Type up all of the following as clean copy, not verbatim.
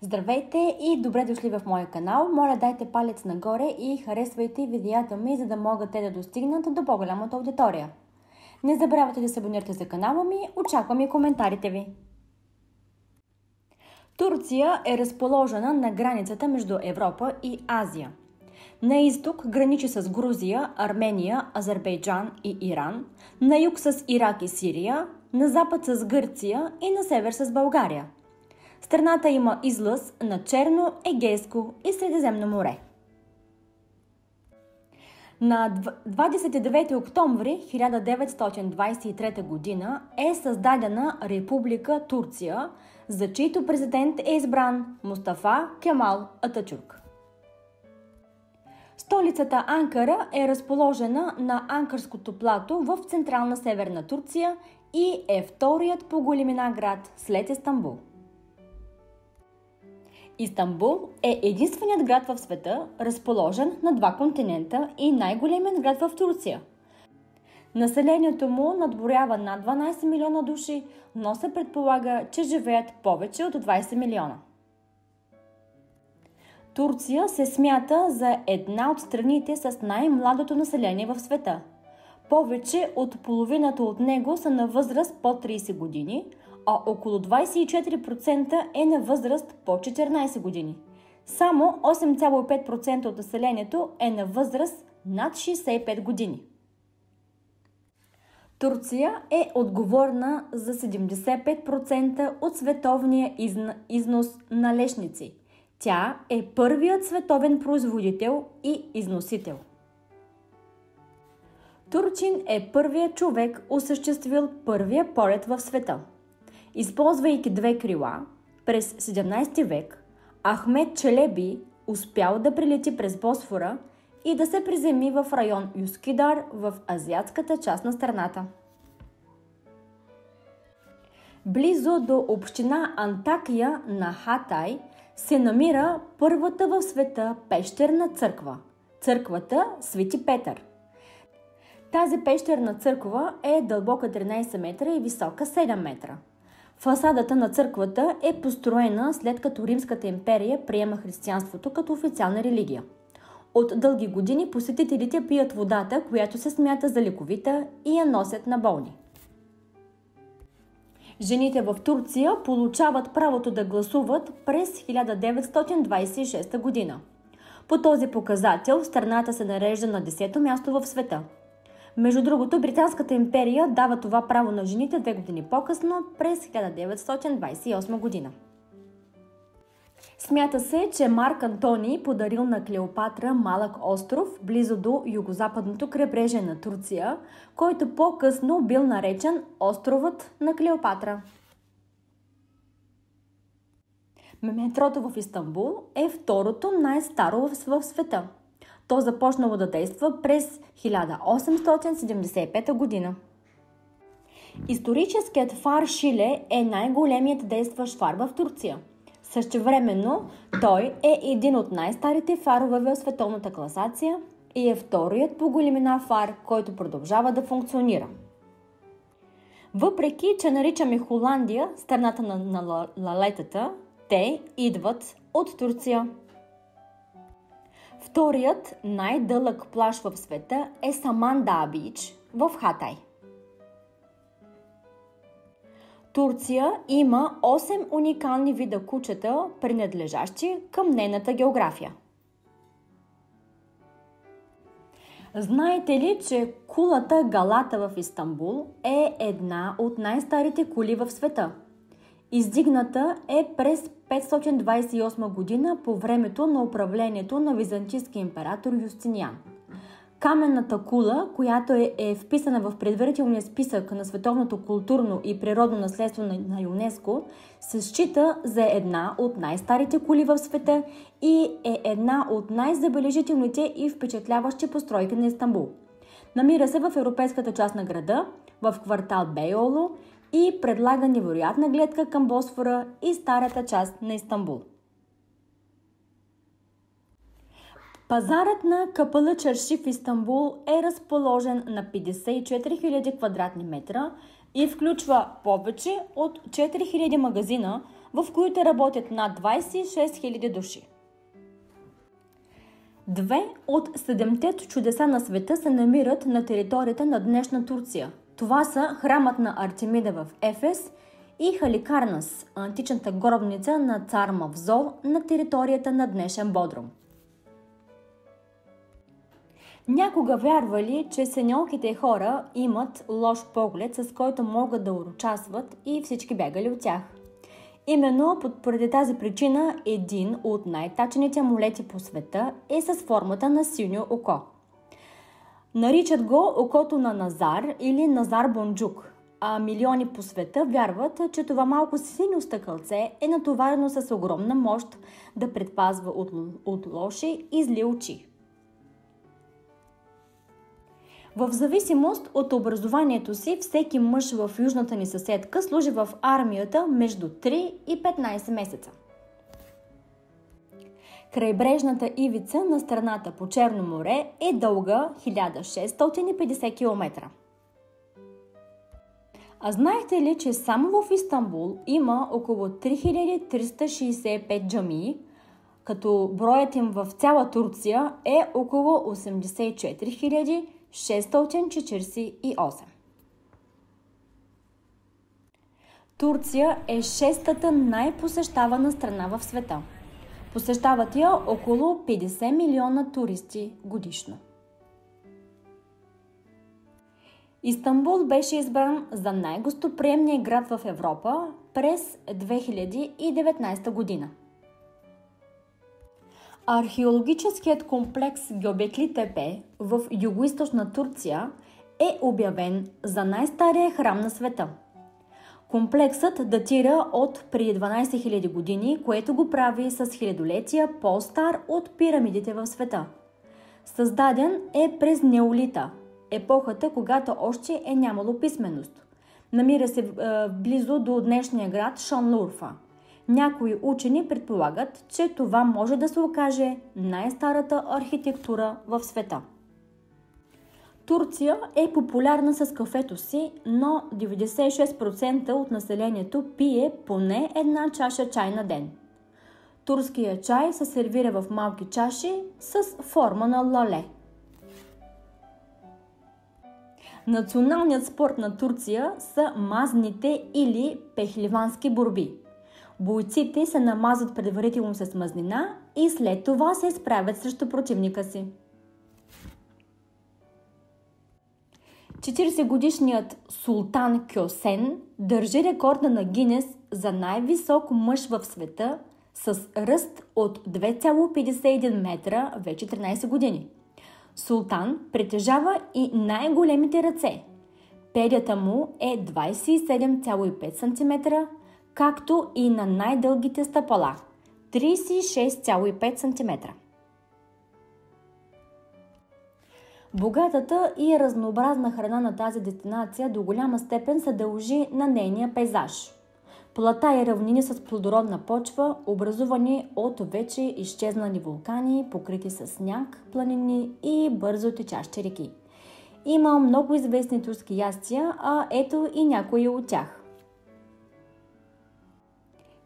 Здравейте и добре дошли в моя канал. Моля, дайте палец нагоре и харесвайте видеята ми, за да могат те да достигнат до по-голямата аудитория. Не забравяйте да се абонирате за канала ми, очаквам и коментарите ви. Турция е разположена на границата между Европа и Азия. На изток граничи с Грузия, Армения, Азербайджан и Иран, на юг с Ирак и Сирия, на запад с Гърция и на север с България. Страната има излъз на Черно, Егейско и Средиземно море. На 29 октомври 1923 г. е създадена Република Турция, за чийто президент е избран Мустафа Кемал Ататюрк. Столицата Анкара е разположена на Анкарското плато в централна северна Турция и е вторият по големина град след Истанбул. Истанбул е единственият град в света, разположен на два континента и най-големият град в Турция. Населението му надброява над 12 милиона души, но се предполага, че живеят повече от 20 милиона. Турция се смята за една от страните с най-младото население в света. Повече от половината от него са на възраст под 30 години, а около 24% е на възраст под 14 години. Само 8,5% от населението е на възраст над 65 години. Турция е отговорна за 75% от световния износ на лешници. Тя е първият световен производител и износител. Турчин е първият човек, осъществил първия полет в света. Използвайки две крила, през 17 век Ахмед Челеби успял да прелети през Босфора и да се приземи в район Юскидар в азиатската част на страната. Близо до община Антакия на Хатай се намира първата в света пещерна църква – църквата Свети Петър. Тази пещерна църква е дълбока 13 метра и висока 7 метра. Фасадата на църквата е построена след като Римската империя приема християнството като официална религия. От дълги години посетителите пият водата, която се смята за лековита, и я носят на болни. Жените в Турция получават правото да гласуват през 1926 година. По този показател страната се нарежда на 10-то място в света. Между другото, Британската империя дава това право на жените 2 години по-късно, през 1928 година. Смята се, че Марк Антоний подарил на Клеопатра малък остров близо до югозападното крайбрежие на Турция, който по-късно бил наречен островът на Клеопатра. Метрото в Истанбул е второто най-старо в света. То започнало да действа през 1875 година. Историческият фар Шиле е най-големият действащ фар в Турция. Същевременно той е един от най-старите фарове в световната класация и е вторият по големина фар, който продължава да функционира. Въпреки, че наричаме Холандия страната на лалетата, те идват от Турция. Вторият най-дълъг плаж в света е Самандаа Бич в Хатай. Турция има 8 уникални вида кучета, принадлежащи към нейната география. Знаете ли, че кулата Галата в Истанбул е една от най-старите кули в света? Издигната е през 528 година по времето на управлението на византийския император Юстиниан. Каменната кула, която е вписана в предварителния списък на световното културно и природно наследство на ЮНЕСКО, се счита за една от най-старите кули в света и е една от най-забележителните и впечатляващи постройки на Истанбул. Намира се в европейската част на града, в квартал Бейолу, и предлага невероятна гледка към Босфора и старата част на Истанбул. Пазарът на Капаlı Çarşı в Истанбул е разположен на 54 000 квадратни метра и включва повече от 4000 магазина, в които работят над 26 000 души. Две от 7-те чудеса на света се намират на територията на днешна Турция. Това са храмът на Артемида в Ефес и Халикарнас, античната гробница на цар Мавзол на територията на днешен Бодрум. Някога вярвали, че сеньорките хора имат лош поглед, с който могат да урочасват, и всички бягали от тях. Именно поради тази причина един от най-тачените амулети по света е с формата на синьо око. Наричат го окото на Назар или Назар Бонджук, а милиони по света вярват, че това малко синьо стъкълце е натоварено с огромна мощ да предпазва от лоши и зли очи. В зависимост от образованието си, всеки мъж в южната ни съседка служи в армията между 3 и 15 месеца. Крайбрежната ивица на страната по Черно море е дълга 1650 км. А знаете ли, че само в Истанбул има около 3365 джамии, като броят им в цяла Турция е около 84 648. Турция е шестата най-посещавана страна в света. Посещават я около 50 милиона туристи годишно. Истанбул беше избран за най-гостоприемния град в Европа през 2019 година. Археологическият комплекс Göbekli Tepe в югоизточна Турция е обявен за най-стария храм на света. Комплексът датира от преди 12 000 години, което го прави с хилядолетия по-стар от пирамидите в света. Създаден е през неолита, епохата, когато още е нямало писменост. Намира се близо до днешния град Шанлурфа. Някои учени предполагат, че това може да се окаже най-старата архитектура в света. Турция е популярна с кафето си, но 96% от населението пие поне една чаша чай на ден. Турският чай се сервира в малки чаши с форма на лале. Националният спорт на Турция са мазните или пехливански борби. Бойците се намазват предварително с мазнина и след това се изправят срещу противника си. 40-годишният Султан Кьосен държи рекорда на Гинес за най-висок мъж в света с ръст от 2,51 метра вече 13 години. Султан притежава и най-големите ръце. Педята му е 27,5 см, както и на най-дългите стъпала – 36,5 см. Богатата и разнообразна храна на тази дестинация до голяма степен се дължи на нейния пейзаж. Плата и равнини с плодородна почва, образувани от вече изчезнали вулкани, покрити с сняг, планини и бързо течащи реки. Има много известни турски ястия, а ето и някои от тях.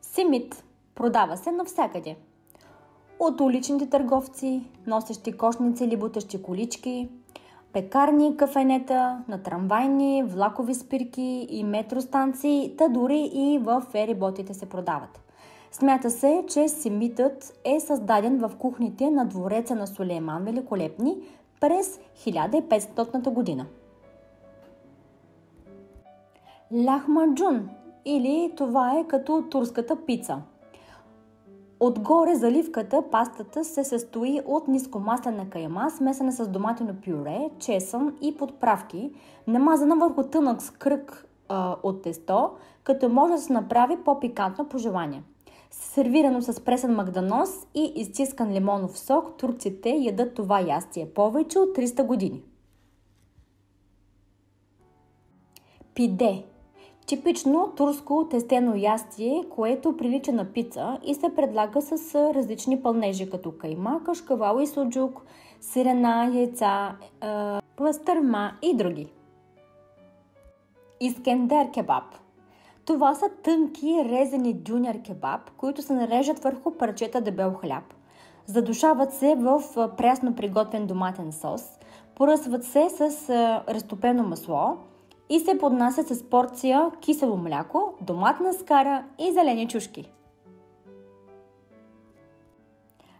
Симит продава се навсякъде. От уличните търговци, носещи кошници или бутащи колички, пекарни, кафенета, на трамвайни, влакови спирки и метростанции, та дори и в фериботите се продават. Смята се, че симитът е създаден в кухните на двореца на Сулейман Великолепни през 1500 година. Лахмаджун, или това е като турската пица. Отгоре заливката, пастата се състои от нискомаслена кайма, смесена с доматено пюре, чесън и подправки, намазана върху тънък кръг от тесто, като може да се направи по-пикантно по желание. Сервирано с пресен магданоз и изтискан лимонов сок, турците ядат това ястие повече от 300 години. Пиде. Типично турско тестено ястие, което прилича на пица и се предлага с различни пълнежи, като кайма, кашкавал и суджук, сирена, яйца, пастърма и други. Искендер кебаб. Това са тънки резени дюнер кебаб, които се нареждат върху парчета дебел хляб. Задушават се в прясно приготвен доматен сос, поръсват се с разтопено масло и се поднасят с порция кисело мляко, доматна скара и зелени чушки.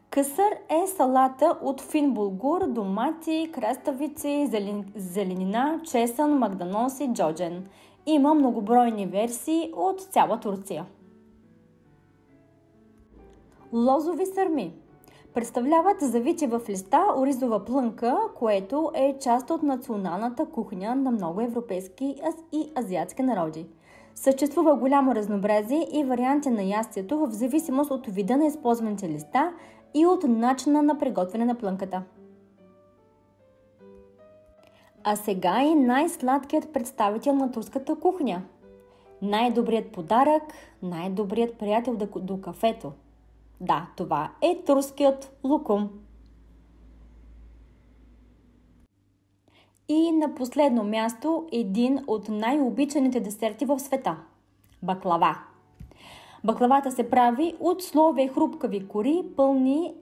Късър е салата от фин булгур, домати, краставици, зеленина, чесън, магданоз и джоджен. Има многобройни версии от цяла Турция. Лозови сърми представляват завити в листа оризова плънка, което е част от националната кухня на много европейски и азиатски народи. Съществува голямо разнообразие и варианти на ястието в зависимост от вида на използваните листа и от начина на приготвяне на плънката. А сега и най-сладкият представител на турската кухня. Най-добрият подарък, най-добрият приятел до кафето. Да, това е турският лукум. И на последно място един от най-обичаните десерти в света – баклава. Баклавата се прави от слоеве хрупкави кори, пълни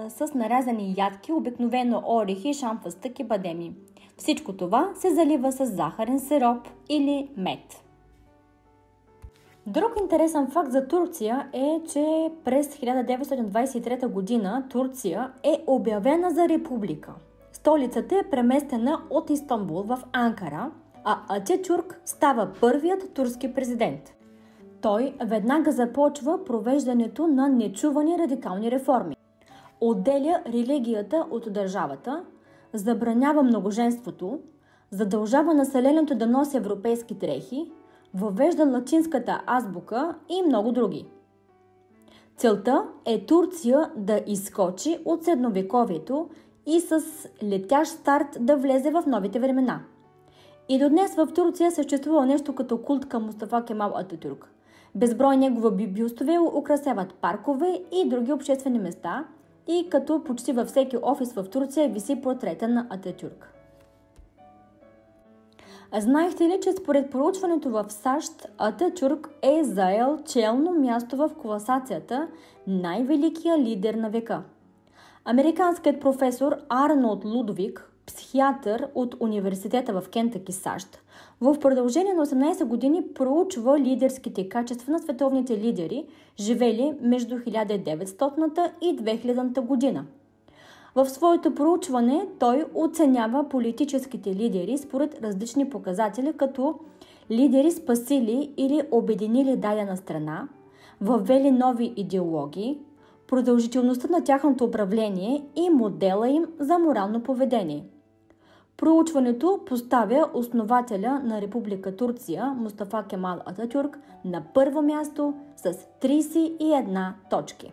с нарязани ядки, обикновено орехи, шамфастък и бадеми. Всичко това се залива с захарен сироп или мед. Друг интересен факт за Турция е, че през 1923 година Турция е обявена за република. Столицата е преместена от Истанбул в Анкара, а Ататюрк става първият турски президент. Той веднага започва провеждането на нечувани радикални реформи. Отделя религията от държавата, забранява многоженството, задължава населението да носи европейски дрехи, въвежда латинската азбука и много други. Целта е Турция да изскочи от средновековието и с летящ старт да влезе в новите времена. И до днес в Турция съществува нещо като култ към Мустафа Кемал Ататюрк. Безброй негови бюстове украсяват паркове и други обществени места и като почти във всеки офис в Турция виси портрета на Ататюрк. А знаехте ли, че според проучването в САЩ Ататюрк е заел челно място в класацията най-великия лидер на века? Американският професор Арнолд Лудвик, психиатър от университета в Кентъки, САЩ, в продължение на 18 години проучва лидерските качества на световните лидери, живели между 1900 и 2000 година. В своето проучване той оценява политическите лидери според различни показатели, като лидери спасили или обединили дадена страна, въвели нови идеологии, продължителността на тяхното управление и модела им за морално поведение. Проучването поставя основателя на Република Турция Мустафа Кемал Ататюрк на първо място с 31 точки.